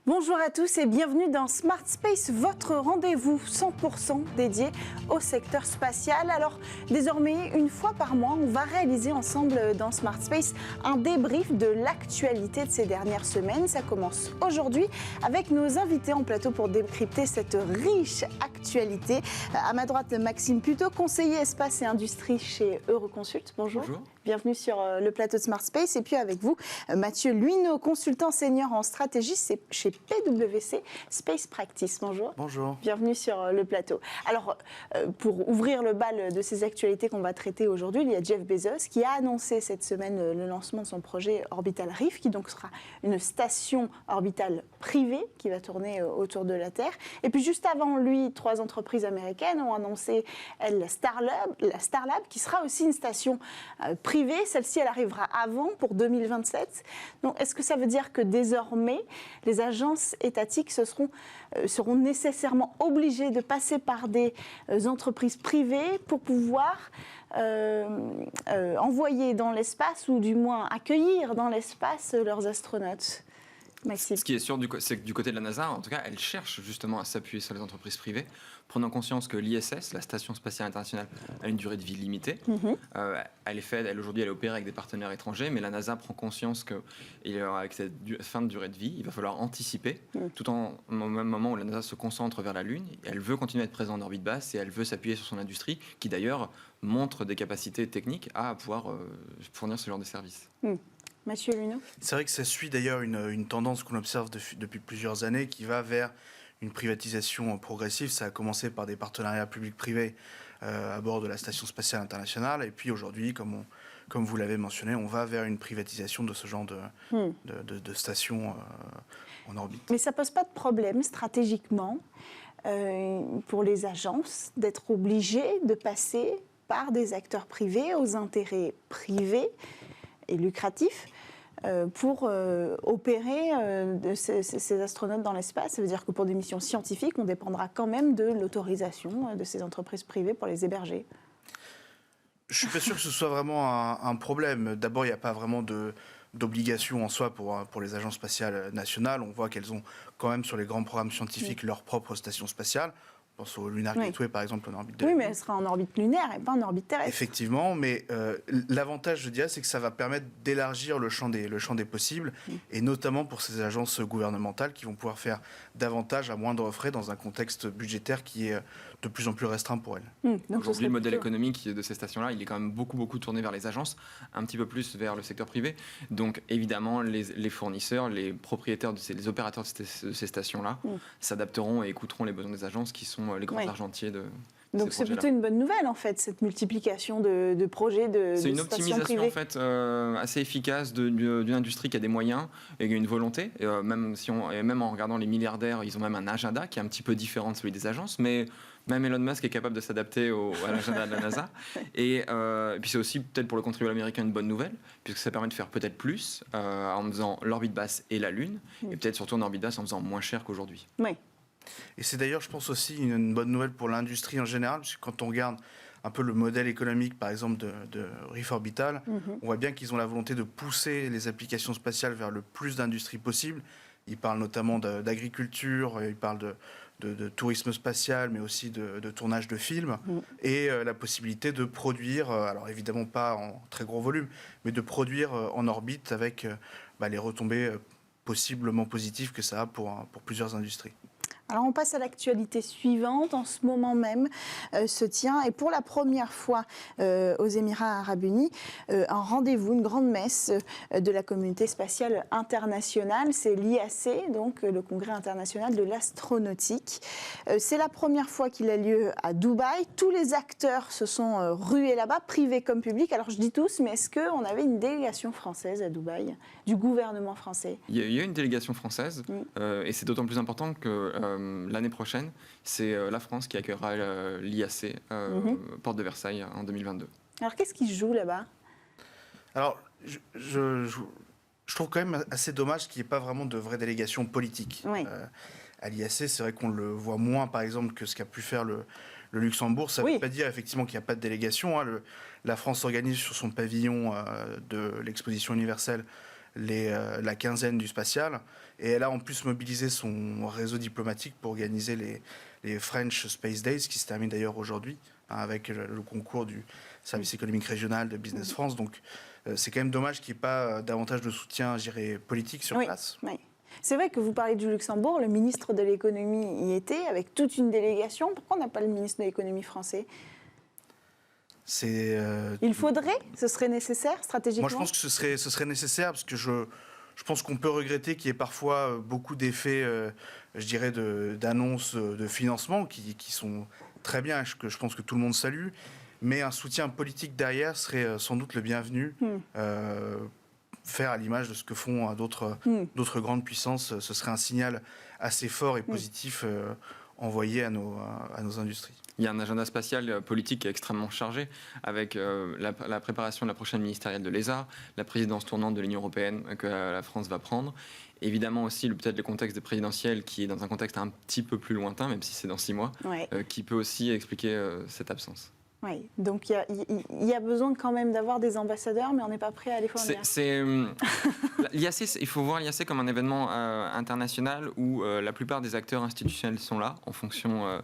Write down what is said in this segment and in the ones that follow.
Bonjour à tous et bienvenue dans Smart Space, votre rendez-vous 100% dédié au secteur spatial. Alors désormais, une fois par mois, on va réaliser ensemble dans Smart Space un débrief de l'actualité de ces dernières semaines. Ça commence aujourd'hui avec nos invités en plateau pour décrypter cette riche actualité. À ma droite, Maxime Puteaux, conseiller espace et industrie chez Euroconsult. Bonjour. Bonjour. Bienvenue sur le plateau de Smart Space. Et puis avec vous, Mathieu Luineau, consultant senior en stratégie chez PwC Space Practice. Bonjour. Bonjour. Bienvenue sur le plateau. Alors, pour ouvrir le bal de ces actualités qu'on va traiter aujourd'hui, il y a Jeff Bezos qui a annoncé cette semaine le lancement de son projet Orbital Reef, qui donc sera une station orbitale privée qui va tourner autour de la Terre. Et puis juste avant lui, 3 entreprises américaines ont annoncé la Starlab, qui sera aussi une station privée. Celle-ci, elle arrivera avant, pour 2027. Donc, est-ce que ça veut dire que désormais, les agences étatiques seront nécessairement obligées de passer par des entreprises privées pour pouvoir envoyer dans l'espace, ou du moins accueillir dans l'espace leurs astronautes? Maxime. Ce qui est sûr, c'est que du côté de la NASA, en tout cas, elle cherche justement à s'appuyer sur les entreprises privées, prenant conscience que l'ISS, la Station Spatiale Internationale, a une durée de vie limitée. Aujourd'hui, elle est opérée avec des partenaires étrangers, mais la NASA prend conscience qu'avec cette fin de durée de vie, il va falloir anticiper, tout au même moment où la NASA se concentre vers la Lune. Elle veut continuer à être présente en orbite basse et elle veut s'appuyer sur son industrie, qui d'ailleurs montre des capacités techniques à pouvoir fournir ce genre de services. Monsieur Luineau. C'est vrai que ça suit d'ailleurs une tendance qu'on observe depuis plusieurs années qui va vers une privatisation progressive. Ça a commencé par des partenariats publics-privés à bord de la Station Spatiale Internationale. Et puis aujourd'hui, comme vous l'avez mentionné, on va vers une privatisation de ce genre de station en orbite. Mais ça ne pose pas de problème stratégiquement pour les agences d'être obligées de passer par des acteurs privés aux intérêts privés et lucratif pour opérer ces astronautes dans l'espace. Ça veut dire que pour des missions scientifiques, on dépendra quand même de l'autorisation de ces entreprises privées pour les héberger. Je ne suis pas sûr que ce soit vraiment un problème. D'abord, il n'y a pas vraiment d'obligation en soi pour les agences spatiales nationales. On voit qu'elles ont quand même sur les grands programmes scientifiques leur propre station spatiale. Je pense au Lunar Gateway, par exemple, en orbite de Oui, mais elle sera en orbite lunaire et pas en orbite terrestre. Effectivement, mais l'avantage, je dirais, c'est que ça va permettre d'élargir le champ des possibles, et notamment pour ces agences gouvernementales qui vont pouvoir faire davantage à moindre frais dans un contexte budgétaire qui est de plus en plus restreint pour elles. Aujourd'hui, le modèle économique de ces stations-là, il est quand même beaucoup tourné vers les agences, un petit peu plus vers le secteur privé. Donc, évidemment, les fournisseurs, les propriétaires, les opérateurs de ces stations-là s'adapteront et écouteront les besoins des agences qui sont les grands argentiers de donc c'est plutôt une bonne nouvelle en fait, cette multiplication de projets de stations privées. C'est une optimisation en fait assez efficace d'une industrie qui a des moyens et qui a une volonté. Même en regardant les milliardaires, ils ont même un agenda qui est un petit peu différent de celui des agences, mais même Elon Musk est capable de s'adapter à l'agenda de la NASA. Et puis c'est aussi peut-être pour le contribuable américain une bonne nouvelle, puisque ça permet de faire peut-être plus en faisant l'orbite basse et la Lune, et peut-être surtout en orbite basse en faisant moins cher qu'aujourd'hui. Oui. Et c'est d'ailleurs, je pense aussi, une bonne nouvelle pour l'industrie en général, parce que quand on regarde un peu le modèle économique, par exemple, de Reef Orbital, on voit bien qu'ils ont la volonté de pousser les applications spatiales vers le plus d'industries possible. Ils parlent notamment d'agriculture, ils parlent de tourisme spatial, mais aussi de tournage de films, et la possibilité de produire, alors évidemment pas en très gros volume, mais de produire en orbite avec les retombées possiblement positives que ça a pour plusieurs industries. Alors on passe à l'actualité suivante. En ce moment même se tient, et pour la première fois aux Émirats Arabes Unis, un rendez-vous, une grande messe de la communauté spatiale internationale. C'est l'IAC, donc le Congrès international de l'astronautique. C'est la première fois qu'il a lieu à Dubaï. Tous les acteurs se sont rués là-bas, privés comme publics. Alors je dis tous, mais est-ce qu'on avait une délégation française à Dubaï, du gouvernement français? Il y a une délégation française, et c'est d'autant plus important que l'année prochaine, c'est la France qui accueillera l'IAC, porte de Versailles, en 2022. Alors qu'est-ce qui se joue là-bas? Alors, je trouve quand même assez dommage qu'il n'y ait pas vraiment de vraie délégation politique. Oui. À l'IAC, c'est vrai qu'on le voit moins, par exemple, que ce qu'a pu faire le Luxembourg. Ça ne veut pas dire effectivement qu'il n'y a pas de délégation. La France organise sur son pavillon de l'exposition universelle la quinzaine du spatial. Et elle a en plus mobilisé son réseau diplomatique pour organiser les French Space Days, qui se terminent d'ailleurs aujourd'hui, hein, avec le concours du service économique régional de Business France. Donc c'est quand même dommage qu'il n'y ait pas davantage de soutien, je dirais, politique sur place. Oui. C'est vrai que vous parlez du Luxembourg, le ministre de l'économie y était, avec toute une délégation. Pourquoi on n'a pas le ministre de l'économie français ? Il faudrait, ce serait nécessaire stratégiquement. Moi, je pense que ce serait nécessaire parce que je pense qu'on peut regretter qu'il y ait parfois beaucoup d'effets, je dirais, d'annonces de financement qui sont très bien, que je pense que tout le monde salue, mais un soutien politique derrière serait sans doute le bienvenu. Faire à l'image de ce que font d'autres grandes puissances, ce serait un signal assez fort et positif envoyé à nos industries. Il y a un agenda spatial politique extrêmement chargé avec la préparation de la prochaine ministérielle de l'ESA, la présidence tournante de l'Union européenne que la France va prendre. Évidemment aussi peut-être le contexte présidentiel qui est dans un contexte un petit peu plus lointain, même si c'est dans 6 mois, qui peut aussi expliquer cette absence. Oui, donc il y a besoin quand même d'avoir des ambassadeurs, mais on n'est pas prêt à les fournir. Il faut voir l'IAC comme un événement international où la plupart des acteurs institutionnels sont là en fonction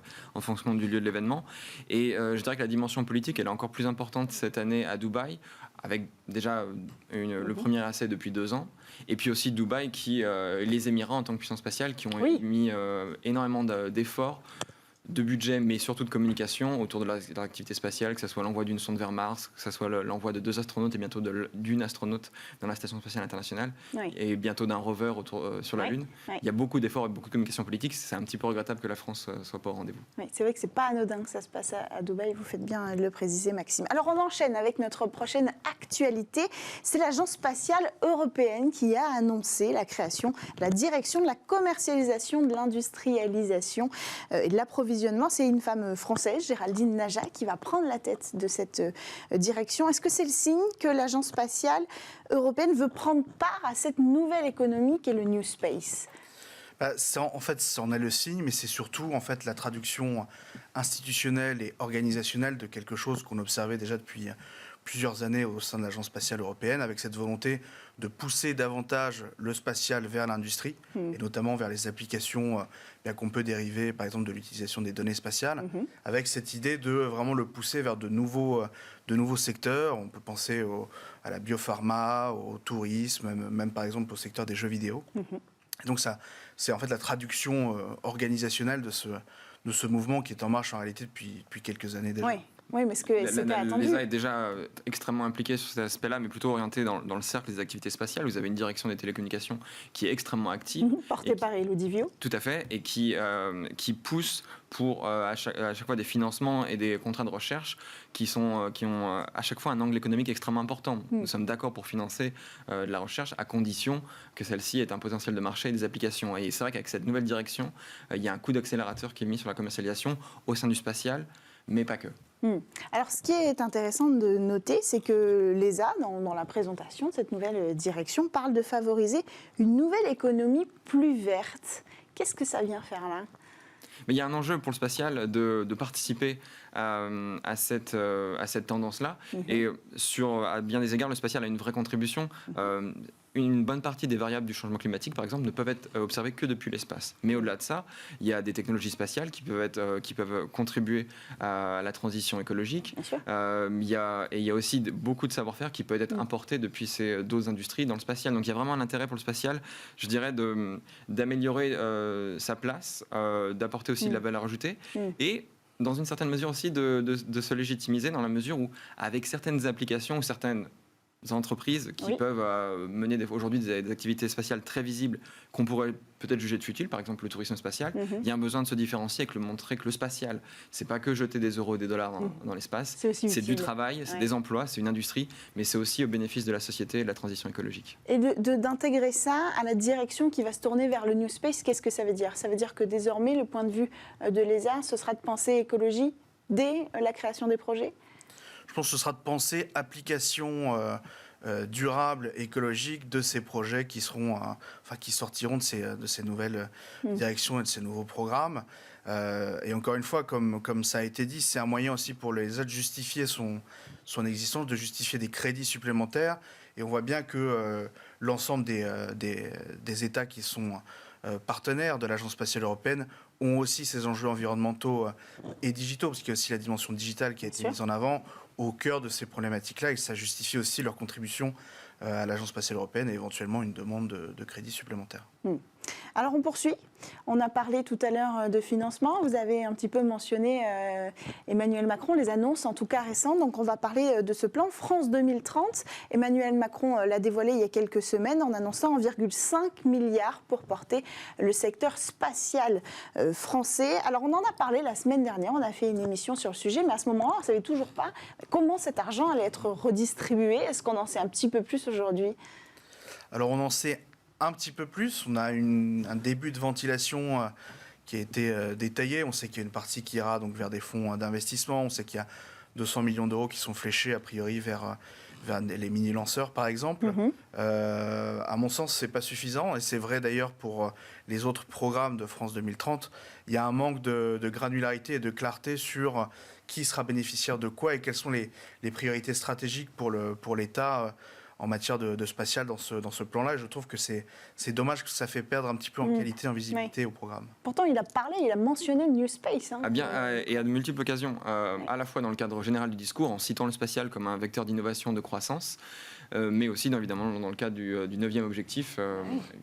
du lieu de l'événement. Et je dirais que la dimension politique, elle est encore plus importante cette année à Dubaï, avec déjà le premier essai depuis 2 ans. Et puis aussi Dubaï, les Émirats en tant que puissance spatiale, qui ont mis énormément d'efforts, de budget, mais surtout de communication autour de leur activité spatiale, que ce soit l'envoi d'une sonde vers Mars, que ce soit l'envoi de 2 astronautes et bientôt d'une astronaute dans la Station spatiale internationale, et bientôt d'un rover sur la Lune. Il y a beaucoup d'efforts et beaucoup de communication politique. C'est un petit peu regrettable que la France ne soit pas au rendez-vous. Oui, c'est vrai que ce n'est pas anodin que ça se passe à Dubaï. Vous faites bien de le préciser, Maxime. Alors, on enchaîne avec notre prochaine actualité. C'est l'Agence spatiale européenne qui a annoncé la création de la direction de la commercialisation, de l'industrialisation et de l'approvisionnement. C'est une femme française, Géraldine Najat, qui va prendre la tête de cette direction. Est-ce que c'est le signe que l'Agence spatiale européenne veut prendre part à cette nouvelle économie qu'est le New Space ? En fait, ça en est le signe, mais c'est surtout en fait la traduction institutionnelle et organisationnelle de quelque chose qu'on observait déjà depuis plusieurs années au sein de l'Agence spatiale européenne, avec cette volonté de pousser davantage le spatial vers l'industrie, et notamment vers les applications qu'on peut dériver, par exemple, de l'utilisation des données spatiales, avec cette idée de vraiment le pousser vers de nouveaux secteurs. On peut penser à la biopharma, au tourisme, même par exemple au secteur des jeux vidéo. Donc ça, c'est en fait la traduction organisationnelle de ce mouvement qui est en marche en réalité depuis quelques années déjà. Oui, mais ce que c'était attendu. L'ESA est déjà extrêmement impliquée sur cet aspect-là, mais plutôt orientée dans le cercle des activités spatiales. Vous avez une direction des télécommunications qui est extrêmement active. Portée par Elodie Divio. Tout à fait, et qui pousse pour à chaque fois des financements et des contrats de recherche qui ont à chaque fois un angle économique extrêmement important. Nous sommes d'accord pour financer de la recherche à condition que celle-ci ait un potentiel de marché et des applications. Et c'est vrai qu'avec cette nouvelle direction, il y a un coup d'accélérateur qui est mis sur la commercialisation au sein du spatial, mais pas que. Alors, ce qui est intéressant de noter, c'est que l'ESA, dans la présentation de cette nouvelle direction, parle de favoriser une nouvelle économie plus verte. Qu'est-ce que ça vient faire là ? Mais il y a un enjeu pour le spatial de participer à cette tendance-là. Et à bien des égards, le spatial a une vraie contribution. Une bonne partie des variables du changement climatique, par exemple, ne peuvent être observées que depuis l'espace. Mais au-delà de ça, il y a des technologies spatiales qui peuvent contribuer à la transition écologique. Il y a aussi beaucoup de savoir-faire qui peut être importé depuis d'autres industries dans le spatial. Donc il y a vraiment un intérêt pour le spatial, je dirais, d'améliorer sa place, d'apporter aussi de la valeur ajoutée et dans une certaine mesure aussi de se légitimiser dans la mesure où, avec certaines applications ou certaines entreprises qui peuvent mener aujourd'hui des activités spatiales très visibles qu'on pourrait peut-être juger de futiles, par exemple le tourisme spatial, il y a un besoin de se différencier et de montrer que le spatial, c'est pas que jeter des euros et des dollars dans l'espace, c'est du travail, c'est des emplois, c'est une industrie, mais c'est aussi au bénéfice de la société et de la transition écologique. Et d'intégrer ça à la direction qui va se tourner vers le New Space, qu'est-ce que ça veut dire ? Ça veut dire que désormais, le point de vue de l'ESA, ce sera de penser écologie dès la création des projets ? Je pense que ce sera de penser application durable, écologique de ces projets qui sortiront de ces nouvelles directions et de ces nouveaux programmes. Et encore une fois, comme ça a été dit, c'est un moyen aussi pour l'ESA de justifier son existence, de justifier des crédits supplémentaires Et on voit bien que l'ensemble des États qui sont partenaires de l'Agence spatiale européenne ont aussi ces enjeux environnementaux et digitaux, parce qu'il y a aussi la dimension digitale qui a été mise en avant au cœur de ces problématiques-là, et ça justifie aussi leur contribution à l'Agence spatiale européenne et éventuellement une demande de crédit supplémentaire. Alors on poursuit. On a parlé tout à l'heure de financement. Vous avez un petit peu mentionné Emmanuel Macron, les annonces en tout cas récentes. Donc on va parler de ce plan France 2030. Emmanuel Macron l'a dévoilé il y a quelques semaines en annonçant 1,5 milliard pour porter le secteur spatial français. Alors on en a parlé la semaine dernière, on a fait une émission sur le sujet, mais à ce moment-là, on ne savait toujours pas comment cet argent allait être redistribué. Est-ce qu'on en sait un petit peu plus aujourd'hui ? Alors on en sait un petit peu plus. On a un début de ventilation qui a été détaillé. On sait qu'il y a une partie qui ira donc vers des fonds d'investissement. On sait qu'il y a 200 millions d'euros qui sont fléchés a priori vers les mini-lanceurs, par exemple. À mon sens, ce n'est pas suffisant. Et c'est vrai d'ailleurs pour les autres programmes de France 2030. Il y a un manque de granularité et de clarté sur qui sera bénéficiaire de quoi et quelles sont les priorités stratégiques pour l'État en matière de spatial dans ce plan-là. Et je trouve que c'est dommage que ça fait perdre un petit peu en qualité, en visibilité au programme. Pourtant, il a mentionné New Space. Ah bien, et à de multiples occasions, à la fois dans le cadre général du discours, en citant le spatial comme un vecteur d'innovation, de croissance, mais aussi évidemment dans le cadre du 9e objectif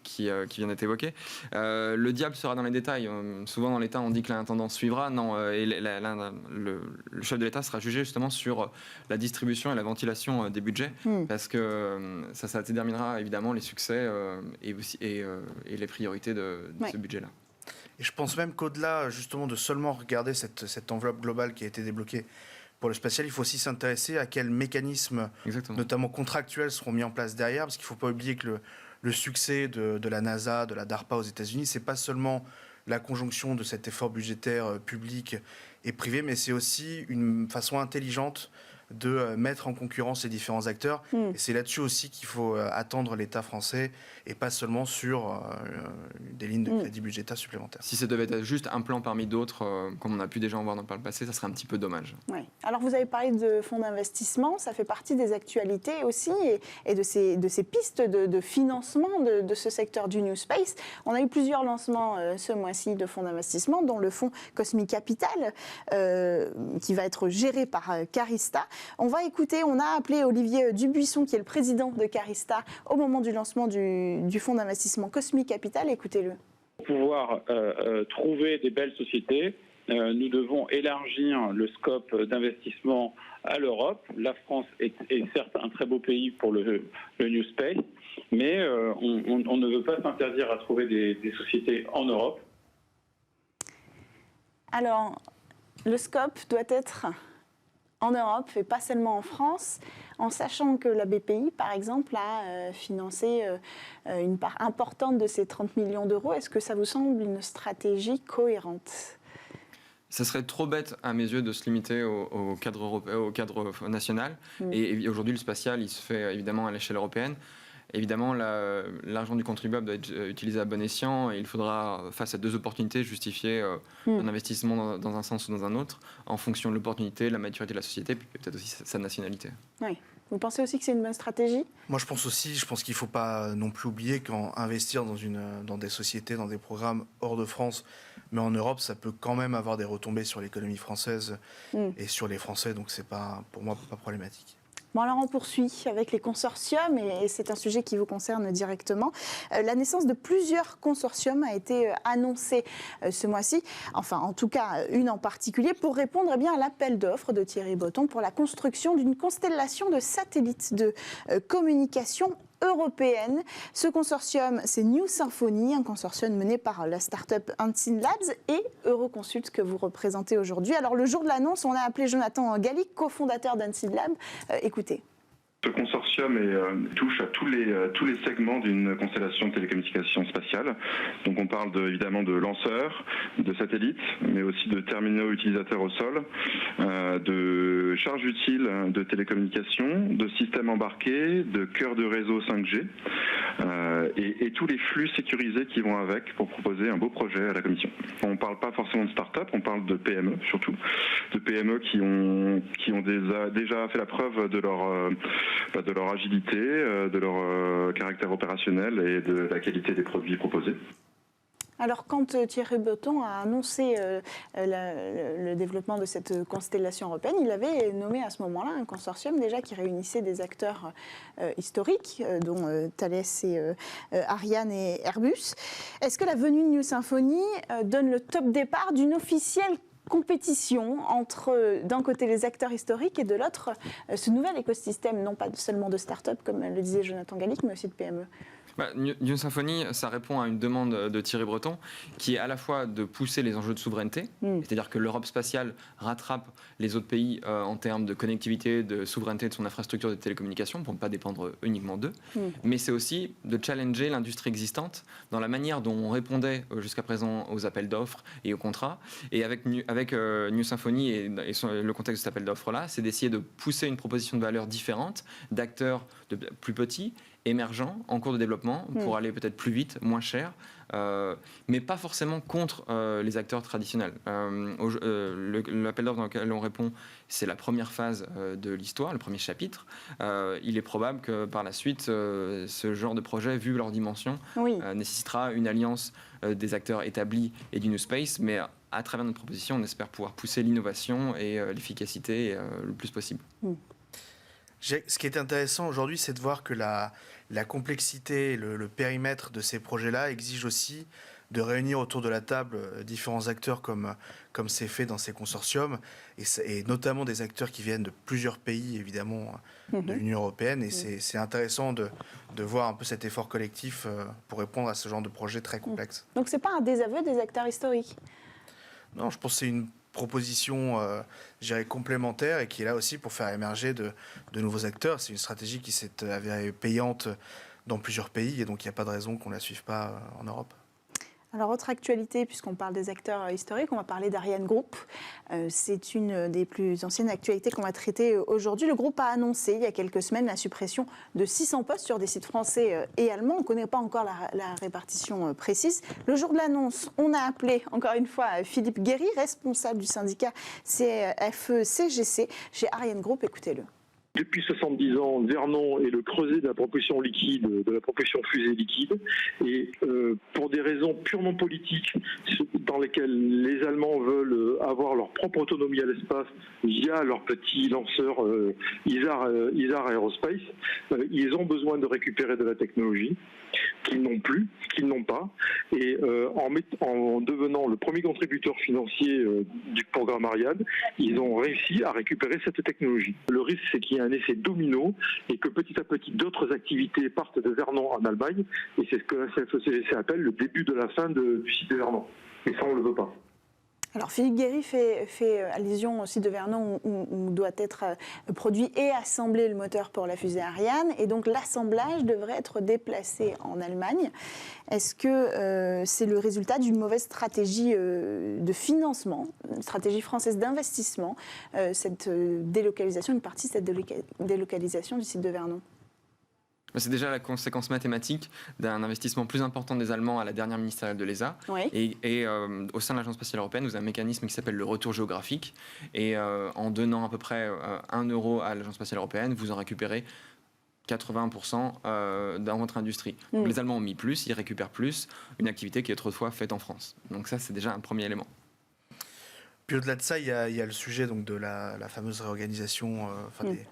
qui vient d'être évoqué. Le diable sera dans les détails. Souvent dans l'État on dit que l'intendance suivra. Non, et le chef de l'État sera jugé justement sur la distribution et la ventilation des budgets, parce que ça déterminera évidemment les succès et les priorités de ce budget-là. Et je pense même qu'au-delà justement de seulement regarder cette enveloppe globale qui a été débloquée pour le spatial, il faut aussi s'intéresser à quels mécanismes, notamment contractuels, seront mis en place derrière, parce qu'il ne faut pas oublier que le succès de la NASA, de la DARPA aux États-Unis, c'est pas seulement la conjonction de cet effort budgétaire public et privé, mais c'est aussi une façon intelligente de mettre en concurrence les différents acteurs. Et c'est là-dessus aussi qu'il faut attendre l'État français et pas seulement sur des lignes de crédit budgétaire supplémentaires. Si ça devait être juste un plan parmi d'autres, comme on a pu déjà en voir dans le passé, ça serait un petit peu dommage. Oui. Alors vous avez parlé de fonds d'investissement, ça fait partie des actualités aussi et de ces pistes de financement de ce secteur du New Space. On a eu plusieurs lancements ce mois-ci de fonds d'investissement, dont le fonds Cosmic Capital, qui va être géré par Carista. On va écouter, on a appelé Olivier Dubuisson, qui est le président de Carista, au moment du lancement du fonds d'investissement Cosmic Capital. Écoutez-le. Pour pouvoir trouver des belles sociétés, nous devons élargir le scope d'investissement à l'Europe. La France est certes un très beau pays pour le New Space, mais on ne veut pas s'interdire à trouver des sociétés en Europe. Alors, le scope doit être en Europe et pas seulement en France, en sachant que la BPI, par exemple, a financé une part importante de ces 30 millions d'euros. Est-ce que ça vous semble une stratégie cohérente ? Ça serait trop bête à mes yeux de se limiter au cadre européen, au cadre national. Et aujourd'hui, le spatial, il se fait évidemment à l'échelle européenne. Évidemment, l'argent du contribuable doit être utilisé à bon escient et il faudra, face à deux opportunités, justifier un investissement dans un sens ou dans un autre, en fonction de l'opportunité, de la maturité de la société, puis peut-être aussi sa nationalité. Oui. Vous pensez aussi que c'est une bonne stratégie ? Moi, je pense qu'il ne faut pas non plus oublier qu'investir dans des sociétés, dans des programmes hors de France, mais en Europe, ça peut quand même avoir des retombées sur l'économie française et sur les Français, donc c'est pas, pour moi, pas problématique. Bon, alors on poursuit avec les consortiums et c'est un sujet qui vous concerne directement. La naissance de plusieurs consortiums a été annoncée ce mois-ci, enfin en tout cas une en particulier, pour répondre à l'appel d'offres de Thierry Breton pour la construction d'une constellation de satellites de communication européenne. Ce consortium, c'est New Symphony, un consortium mené par la start-up Unseen Labs et Euroconsult que vous représentez aujourd'hui. Alors le jour de l'annonce, on a appelé Jonathan Gallic, cofondateur d'Unseen Labs. Écoutez. Ce consortium touche à tous les segments d'une constellation de télécommunications spatiales. Donc on parle évidemment de lanceurs, de satellites, mais aussi de terminaux utilisateurs au sol, de charges utiles de télécommunications, de systèmes embarqués, de cœurs de réseau 5G et tous les flux sécurisés qui vont avec pour proposer un beau projet à la Commission. On ne parle pas forcément de start-up, on parle de PME surtout, de PME qui ont déjà fait la preuve de leur de leur agilité, de leur caractère opérationnel et de la qualité des produits proposés. Alors, quand Thierry Breton a annoncé le développement de cette constellation européenne, il avait nommé à ce moment-là un consortium déjà qui réunissait des acteurs historiques, dont Thales et Ariane et Airbus. Est-ce que la venue de New Symphony donne le top départ d'une officielle compétition entre, d'un côté, les acteurs historiques et de l'autre, ce nouvel écosystème, non pas seulement de start-up, comme le disait Jonathan Gallic, mais aussi de PME? New Symphony, ça répond à une demande de Thierry Breton qui est à la fois de pousser les enjeux de souveraineté, c'est-à-dire que l'Europe spatiale rattrape les autres pays en termes de connectivité, de souveraineté de son infrastructure de télécommunications pour ne pas dépendre uniquement d'eux, mais c'est aussi de challenger l'industrie existante dans la manière dont on répondait jusqu'à présent aux appels d'offres et aux contrats. Et avec New Symphony et le contexte de cet appel d'offres-là, c'est d'essayer de pousser une proposition de valeur différente d'acteurs plus petits, émergents, en cours de développement, pour aller peut-être plus vite, moins cher, mais pas forcément contre les acteurs traditionnels. L'appel d'offres dans lequel on répond, c'est la première phase de l'histoire, le premier chapitre. Il est probable que par la suite, ce genre de projet, vu leur dimension, nécessitera une alliance des acteurs établis et du New Space, mais à travers notre proposition, on espère pouvoir pousser l'innovation et l'efficacité le plus possible. Ce qui est intéressant aujourd'hui, c'est de voir que la complexité, le périmètre de ces projets-là exige aussi de réunir autour de la table différents acteurs comme c'est fait dans ces consortiums, et notamment des acteurs qui viennent de plusieurs pays, évidemment, de l'Union européenne. Et c'est intéressant de voir un peu cet effort collectif pour répondre à ce genre de projet très complexe. Donc, ce n'est pas un désaveu des acteurs historiques? Non, je pense que c'est une proposition je dirais complémentaire et qui est là aussi pour faire émerger de nouveaux acteurs. C'est une stratégie qui s'est avérée payante dans plusieurs pays et donc il n'y a pas de raison qu'on ne la suive pas en Europe. Alors, autre actualité, puisqu'on parle des acteurs historiques, on va parler d'Ariane Group. C'est une des plus anciennes actualités qu'on va traiter aujourd'hui. Le groupe a annoncé il y a quelques semaines la suppression de 600 postes sur des sites français et allemands. On ne connaît pas encore la répartition précise. Le jour de l'annonce, on a appelé encore une fois Philippe Guéry, responsable du syndicat CFE-CGC chez Ariane Group. Écoutez-le. Depuis 70 ans, Vernon est le creuset de la propulsion liquide, de la propulsion fusée liquide. Et pour des raisons purement politiques, dans lesquelles les Allemands veulent avoir leur propre autonomie à l'espace via leur petit lanceur Isar Aerospace, ils ont besoin de récupérer de la technologie qu'ils n'ont plus, qu'ils n'ont pas. Et en devenant le premier contributeur financier du programme Ariane, ils ont réussi à récupérer cette technologie. Le risque, c'est qu'il y ait un effet domino et que petit à petit, d'autres activités partent de Vernon en Allemagne. Et c'est ce que la CFE-CGC appelle le début de la fin du site de Vernon. Et ça, on ne le veut pas. Alors Philippe Guéry fait allusion aussi de Vernon où doit être produit et assemblé le moteur pour la fusée Ariane, et donc l'assemblage devrait être déplacé en Allemagne. Est-ce que c'est le résultat d'une mauvaise stratégie de financement, une stratégie française d'investissement, cette délocalisation, une partie de cette délocalisation du site de Vernon? C'est déjà la conséquence mathématique d'un investissement plus important des Allemands à la dernière ministérielle de l'ESA. Oui. Et au sein de l'Agence spatiale européenne, vous avez un mécanisme qui s'appelle le retour géographique. Et en donnant à peu près 1 euro à l'Agence spatiale européenne, vous en récupérez 80% dans votre industrie. Donc les Allemands ont mis plus, ils récupèrent plus, une activité qui est autrefois faite en France. Donc ça, c'est déjà un premier élément. Puis au-delà de ça, il y a le sujet donc, de la fameuse réorganisation des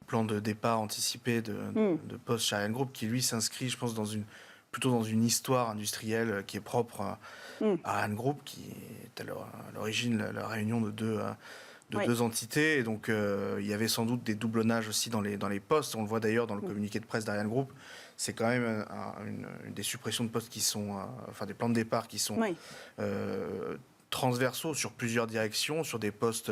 plans de départ anticipé de postes chez Ariane Group, qui lui s'inscrit, je pense, plutôt dans une histoire industrielle qui est propre à Ariane Group, qui est à l'origine la réunion de deux entités. Et donc il y avait sans doute des doublonnages aussi dans les postes. On le voit d'ailleurs dans le communiqué de presse d'Ariane Group. C'est quand même une des suppressions de postes qui sont, des plans de départ qui sont transversaux sur plusieurs directions, sur des postes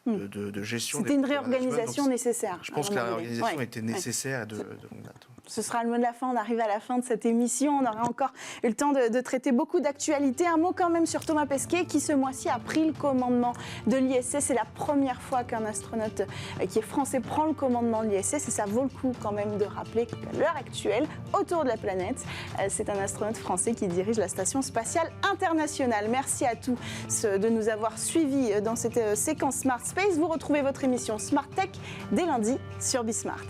de gestion. C'était une réorganisation nécessaire. Je pense que la réorganisation était nécessaire de longue date. Ce sera le mot de la fin. On arrive à la fin de cette émission. On aura encore eu le temps de traiter beaucoup d'actualités. Un mot quand même sur Thomas Pesquet qui ce mois-ci a pris le commandement de l'ISS. C'est la première fois qu'un astronaute qui est français prend le commandement de l'ISS, et ça vaut le coup quand même de rappeler qu'à l'heure actuelle, autour de la planète, c'est un astronaute français qui dirige la Station spatiale internationale. Merci à tous de nous avoir suivis dans cette séquence Smart Space. Vous retrouvez votre émission Smart Tech dès lundi sur Bismart.